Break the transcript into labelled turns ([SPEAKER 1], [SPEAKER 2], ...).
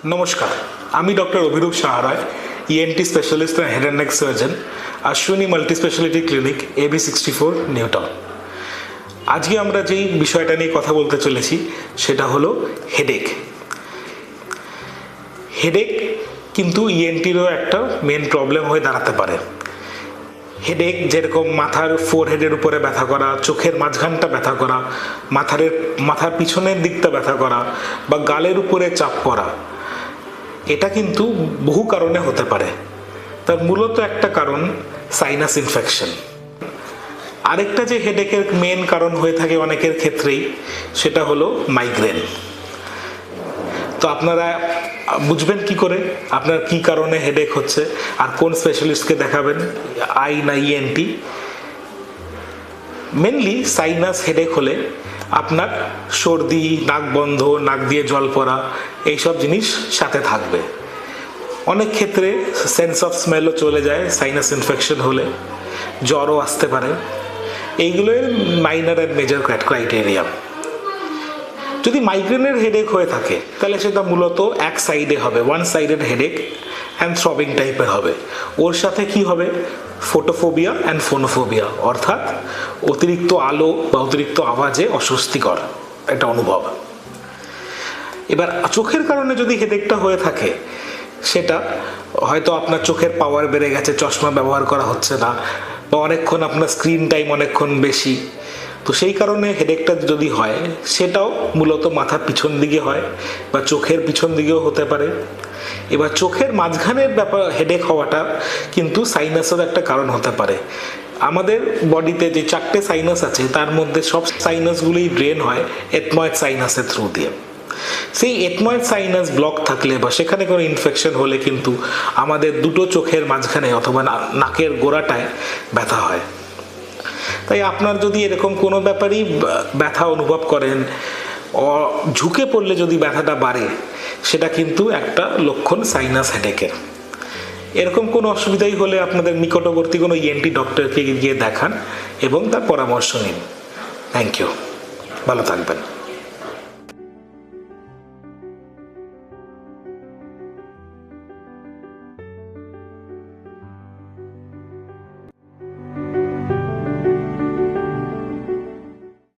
[SPEAKER 1] নমস্কার, আমি doctor Abhirup Saharay, ENT specialist and head and neck surgeon, Ashwini multi specialty clinic, AB64, New Town. আজকে আমরা যেই বিষয়টা নিয়ে কথা বলতে চলেছি সেটা হলো হেডেক। হেডেক কিন্তু ইএনটিরও একটা মেন প্রবলেম হয়ে দাঁড়াতে পারে। হেডেক যেরকম মাথার ফোরহেডের উপরে ব্যথা করা, চোখের মাঝখানটা ব্যথা করা, মাথার পিছনের দিকটা ব্যথা করা বা গালের উপরে চাপ পড়া, এটা কিন্তু বহু কারণে হতে পারে। তার মূলত একটা কারণ সাইনাস ইনফেকশন। আরেকটা যে হেডেকের মেন কারণ হয়ে থাকে অনেকের ক্ষেত্রেই, সেটা হলো মাইগ্রেন। তো আপনারা বুঝবেন কি করে আপনার কি কারণে হেডেক হচ্ছে আর কোন স্পেশালিস্টকে দেখাবেন, আই না ইএনটি? মেনলি সাইনাস হেডেক হলে আপনার সর্দি, নাক বন্ধ, নাক দিয়ে জল পড়া, এইসব জিনিস সাথে থাকবে। অনেক ক্ষেত্রে সেন্স অফ স্মেলও চলে যায় সাইনাস ইনফেকশন হলে, জ্বরও আসতে পারে। এইগুলোই মাইনর অ্যান্ড মেজর ক্রাইটেরিয়া। যদি মাইগ্রেনের হেডেক হয়ে থাকে তাহলে সেটা মূলত এক সাইডে হবে, one sided headache and throbbing টাইপের হবে। ওর সাথে কি হবে? ফোটোফোবিয়া অ্যান্ড ফোনোফোবিয়া, অর্থাৎ অতিরিক্ত আলো বা অতিরিক্ত আওয়াজে অস্বস্তিকর একটা অনুভব। এবার চোখের কারণে যদি হেডেকটা হয়ে থাকে, সেটা হয়তো আপনার চোখের পাওয়ার বেড়ে গেছে, চশমা ব্যবহার করা হচ্ছে না, বা অনেকক্ষণ আপনার স্ক্রিন টাইম অনেকক্ষণ বেশি। তো সেই কারণে হেডেকটা যদি হয়, সেটাও মূলত মাথার পিছন দিকে হয় বা চোখের পিছন দিকেও হতে পারে। এবার চোখের মাঝখানের ব্যাপার হেডেক হওয়াটা কিন্তু সাইনাসের একটা কারণ হতে পারে। আমাদের বডিতে যে 4টে সাইনাস আছে, তার মধ্যে সব সাইনাসগুলোই ড্রেন হয় এথময়েড সাইনাসের থ্রু দিয়ে। সেই এথময়েড সাইনাস ব্লক থাকলে বা সেখানে কোনো ইনফেকশন হলে কিন্তু আমাদের দুটো চোখের মাঝখানে অথবা নাকের গোড়াটায় ব্যথা হয়। তাই আপনার যদি এরকম কোনো ব্যাপারেই ব্যথা অনুভব করেন, ঝুঁকে পড়লে যদি ব্যথাটা বাড়ে, সেটা কিন্তু একটা লক্ষণ সাইনাস হেডেকের। এরকম কোনো অসুবিধাই হলে আপনাদের নিকটবর্তী কোনো ইএনটি ডক্টরকে গিয়ে দেখান এবং তার পরামর্শ নিন। থ্যাংক ইউ, ভালো থাকবেন।